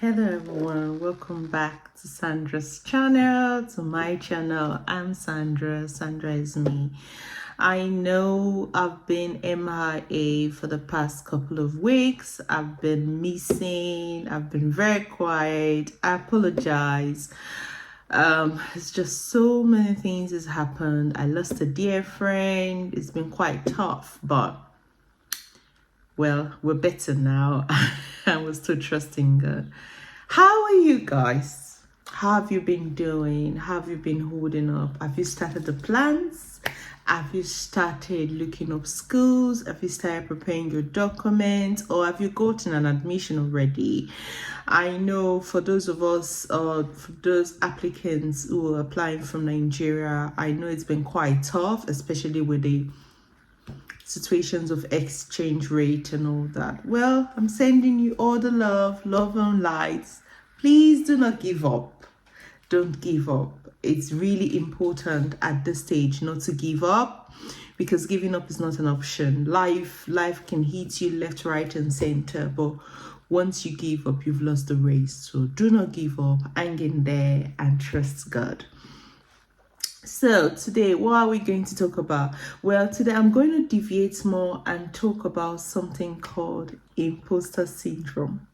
Hello everyone, welcome back to Sandra's channel, to my channel. I'm Sandra. Sandra is me. I know I've been MIA for the past couple of weeks. I've been missing. I've been very quiet. I apologize. It's just so many things has happened. I lost a dear friend. It's been quite tough, but well, we're better now. I was still trusting God. How are you guys? How have you been doing? How have you been holding up? Have you started the plans? Have you started looking up schools? Have you started preparing your documents? Or have you gotten an admission already? I know for those of us, for those applicants who are applying from Nigeria, I know it's been quite tough, especially with the situations of exchange rate and all that. Well, I'm sending you all the love and lights. Please do not give up. Don't give up. It's really important at this stage not to give up, because giving up is not an option. Life can hit you left, right and center, but once you give up, you've lost the race. So do not give up, hang in there and trust God. So today, what are we going to talk about? Well, today I'm going to deviate more and talk about something called imposter syndrome.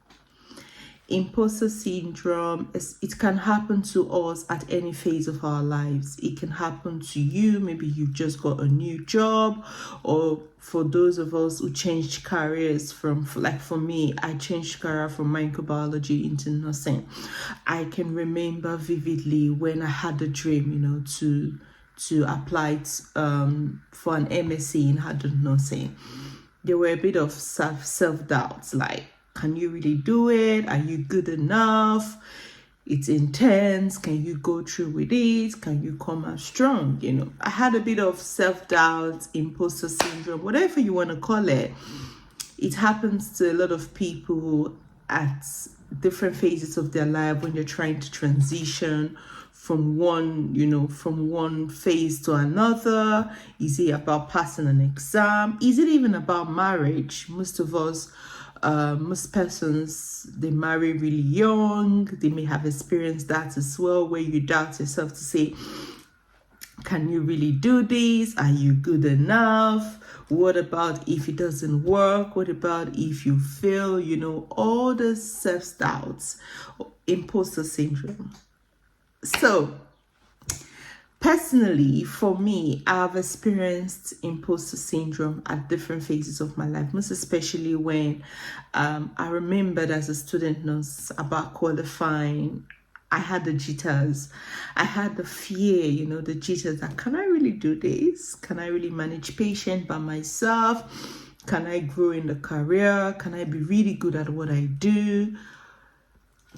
Imposter syndrome, it can happen to us at any phase of our lives. It can happen to you. Maybe you've just got a new job, or for those of us who changed careers from, like for me, I changed career from microbiology into nursing. I can remember vividly when I had a dream, to apply for an MSc in adult nursing. There were a bit of self-doubts, like, can you really do it? Are you good enough? It's intense. Can you go through with it? Can you come out strong? I had a bit of self-doubt, imposter syndrome, whatever you want to call it. It happens to a lot of people at different phases of their life when they're trying to transition from one phase to another. Is it about passing an exam? Is it even about marriage? Most persons, they marry really young. They may have experienced that as well, where you doubt yourself to say, can you really do this? Are you good enough? What about if it doesn't work? What about if you fail? All the self-doubts, imposter syndrome. So personally, for me, I've experienced imposter syndrome at different phases of my life, most especially when I remembered as a student nurse about qualifying. I had the jitters. I had the fear, the jitters that, can I really do this? Can I really manage patient by myself? Can I grow in the career? Can I be really good at what I do?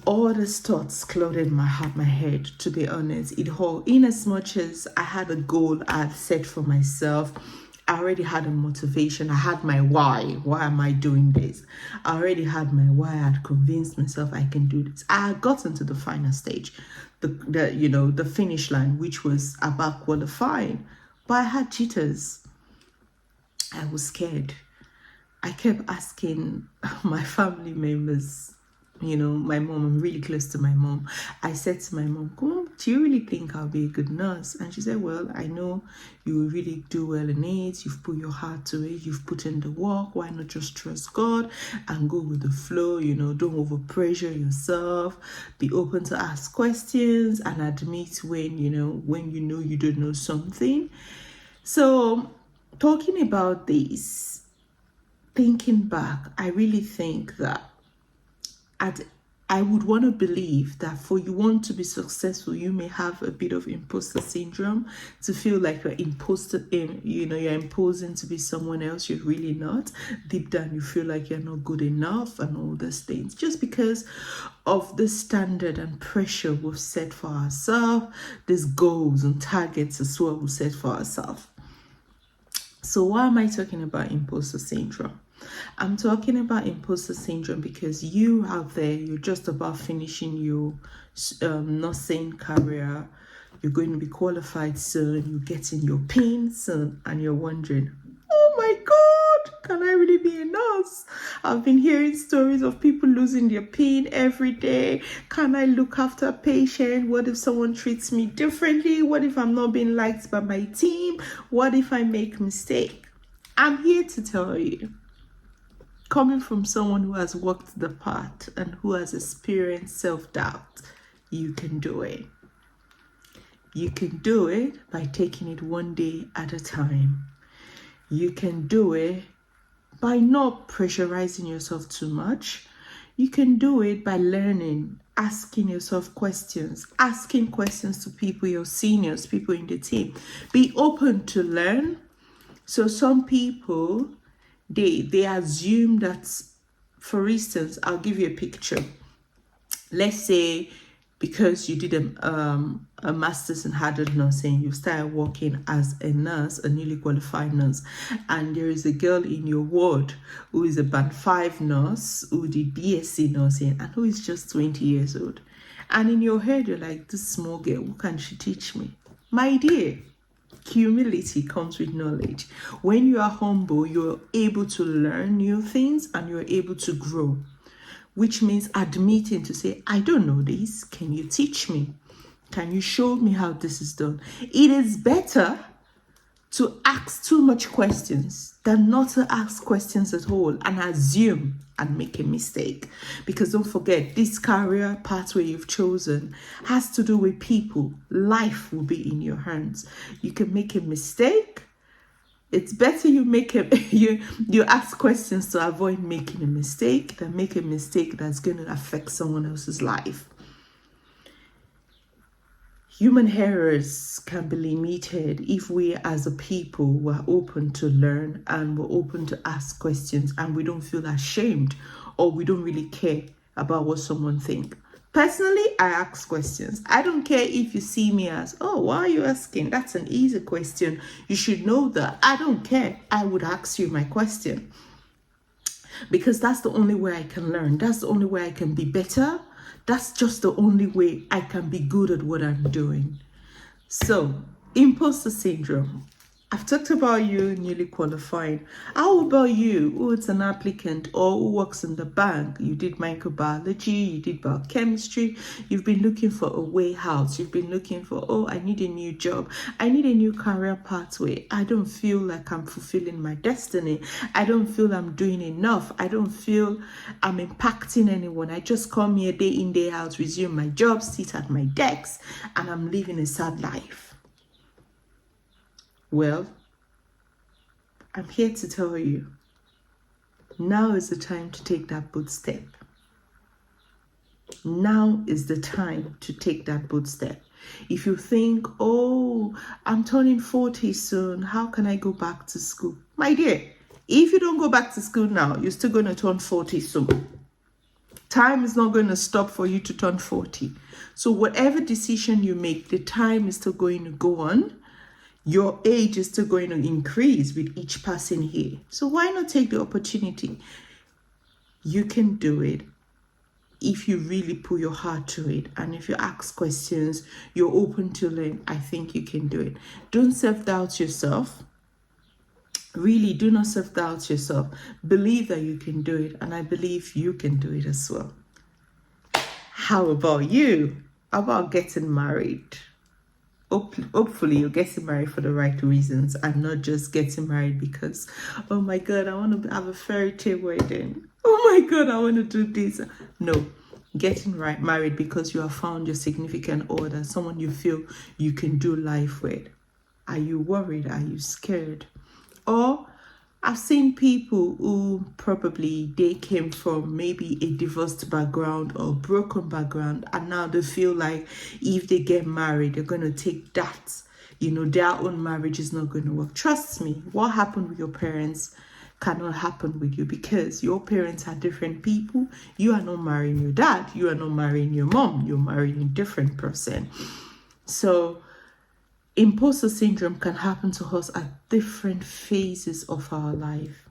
All these thoughts clouded my heart, my head, to be honest. In as much as I had a goal I had set for myself, I already had a motivation. I had my why. Why am I doing this? I already had my why. I had convinced myself I can do this. I had gotten to the final stage, the finish line, which was about qualifying. But I had jitters. I was scared. I kept asking my family members, my mom, I'm really close to my mom. I said to my mom, do you really think I'll be a good nurse? And she said, well, I know you will really do well in it. You've put your heart to it. You've put in the work. Why not just trust God and go with the flow? Don't overpressure yourself. Be open to ask questions and admit when you know you don't know something. So talking about this, thinking back, I really think that I would want to believe that for you want to be successful, you may have a bit of imposter syndrome, to feel like you're imposing to be someone else you're really not. Deep down, you feel like you're not good enough and all those things, just because of the standard and pressure we've set for ourselves, these goals and targets as well we've set for ourselves. So why am I talking about imposter syndrome? I'm talking about imposter syndrome because you out there, you're just about finishing your nursing career. You're going to be qualified soon. You're getting your PIN soon, and you're wondering, oh my God, Can I really be a nurse? I've been hearing stories of people losing their pain every day. Can I look after a patient? What if someone treats me differently? What if I'm not being liked by my team? What if I make a mistake? I'm here to tell you, coming from someone who has walked the path and who has experienced self-doubt, you can do it. You can do it by taking it one day at a time. You can do it by not pressurizing yourself too much. You can do it by learning, asking yourself questions, asking questions to people, your seniors, people in the team. Be open to learn. So some people, they assume that, for instance, I'll give you a picture. Let's say because you did a master's in adult nursing, you started working as a nurse, a newly qualified nurse, and there is a girl in your ward who is a band 5 nurse, who did BSc nursing, and who is just 20 years old. And in your head, you're like, this small girl, what can she teach me? My dear, humility comes with knowledge. When you are humble, you're able to learn new things and you're able to grow, which means admitting to say, I don't know this. Can you teach me? Can you show me how this is done? It is better to ask too much questions than not to ask questions at all and assume and make a mistake. Because don't forget, this career pathway you've chosen has to do with people. Life will be in your hands. You can make a mistake. It's better you you ask questions to avoid making a mistake than make a mistake that's going to affect someone else's life. Human errors can be limited if we as a people were open to learn and we're open to ask questions and we don't feel ashamed or we don't really care about what someone thinks. Personally, I ask questions. I don't care if you see me as, oh, why are you asking? That's an easy question. You should know that. I don't care. I would ask you my question. Because that's the only way I can learn. That's the only way I can be better. That's just the only way I can be good at what I'm doing. So, imposter syndrome. I've talked about you newly qualified. How about you who is an applicant or who works in the bank? You did microbiology, you did biochemistry, you've been looking for a way out. You've been looking for, oh, I need a new job. I need a new career pathway. I don't feel like I'm fulfilling my destiny. I don't feel I'm doing enough. I don't feel I'm impacting anyone. I just come here day in, day out, resume my job, sit at my desk, and I'm living a sad life. Well, I'm here to tell you, now is the time to take that bold step. Now is the time to take that bold step. If you think, oh, I'm turning 40 soon, how can I go back to school? My dear, if you don't go back to school now, you're still going to turn 40 soon. Time is not going to stop for you to turn 40. So whatever decision you make, the time is still going to go on. Your age is still going to increase with each passing year. So why not take the opportunity? You can do it if you really put your heart to it. And if you ask questions, you're open to learn, I think you can do it. Don't self-doubt yourself. Really, do not self-doubt yourself. Believe that you can do it. And I believe you can do it as well. How about you? How about getting married? Hopefully you're getting married for the right reasons and not just getting married because, oh my God, I want to have a fairy tale wedding. Oh my God, I want to do this. No, getting married because you have found your significant other, someone you feel you can do life with. Are you worried? Are you scared? Or I've seen people who probably they came from maybe a divorced background or broken background, and now they feel like if they get married, they're going to take that. Their own marriage is not going to work. Trust me, what happened with your parents cannot happen with you because your parents are different people. You are not marrying your dad. You are not marrying your mom. You're marrying a different person. So imposter syndrome can happen to us at different phases of our life.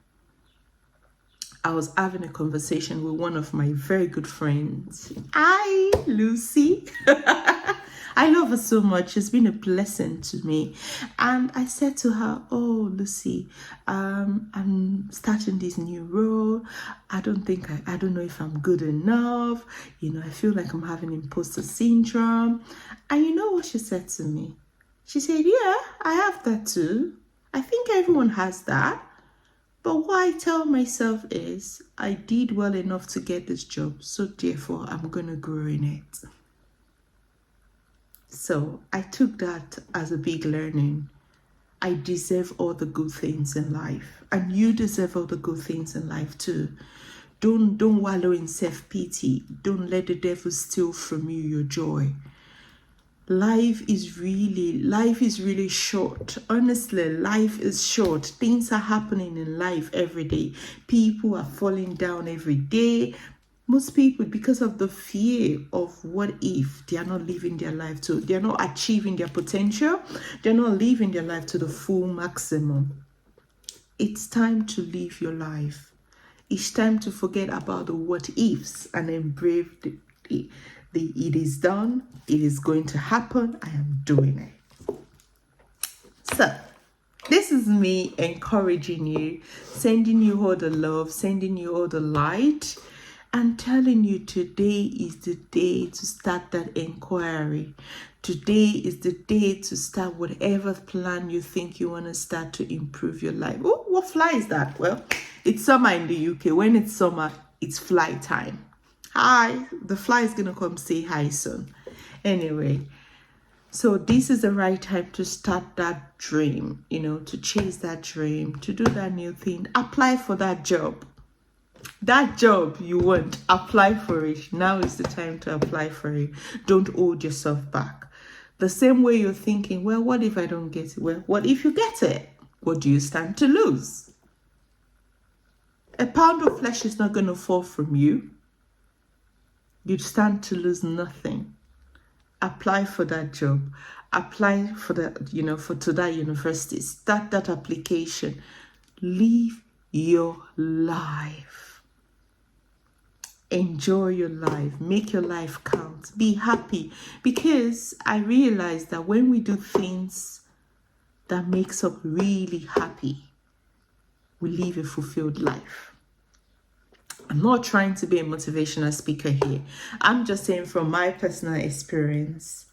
I was having a conversation with one of my very good friends. Hi, Lucy. I love her so much. She's been a blessing to me. And I said to her, oh, Lucy, I'm starting this new role. I don't know if I'm good enough. I feel like I'm having imposter syndrome. And you know what she said to me? She said, yeah, I have that too. I think everyone has that. But what I tell myself is, I did well enough to get this job, so therefore I'm going to grow in it. So I took that as a big learning. I deserve all the good things in life, and you deserve all the good things in life too. Don't wallow in self-pity. Don't let the devil steal from you your joy. Life is really short. Honestly, life is short. Things are happening in life every day. People are falling down every day. Most people, because of the fear of what if, they are not living their life to, they are not achieving their potential. They're not living their life to the full maximum. It's time to live your life. It's time to forget about the what ifs and embrace it is done. It is going to happen. I am doing it. So, this is me encouraging you, sending you all the love, sending you all the light, and telling you today is the day to start that inquiry. Today is the day to start whatever plan you think you want to start to improve your life. Oh, what fly is that? Well, it's summer in the UK. When it's summer, it's fly time. Hi, the fly is going to come say hi soon. Anyway, so this is the right time to start that dream, to chase that dream, to do that new thing. Apply for that job. That job you want, apply for it. Now is the time to apply for it. Don't hold yourself back. The same way you're thinking, well, what if I don't get it? Well, what if you get it? What do you stand to lose? A pound of flesh is not going to fall from you. You stand to lose nothing. Apply for that job. Apply for that, to that university. Start that application. Live your life. Enjoy your life. Make your life count. Be happy. Because I realize that when we do things that makes us really happy, we live a fulfilled life. I'm not trying to be a motivational speaker here. I'm just saying from my personal experience,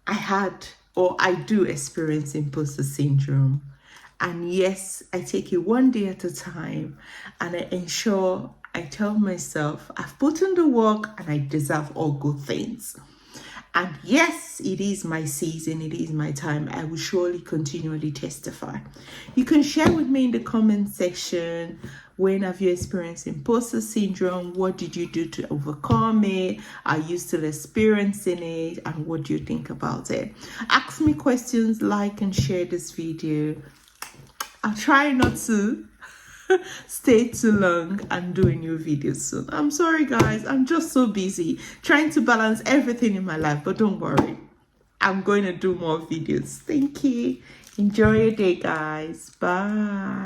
I do experience imposter syndrome. And yes, I take it one day at a time, and I tell myself, I've put in the work and I deserve all good things. And yes, it is my season, it is my time. I will surely continually testify. You can share with me in the comment section, when have you experienced imposter syndrome? What did you do to overcome it? Are you still experiencing it? And what do you think about it? Ask me questions, like and share this video. I'll try not to stay too long and do a new video soon. I'm sorry guys, I'm just so busy trying to balance everything in my life, but don't worry, I'm going to do more videos. Thank you. Enjoy your day guys. Bye.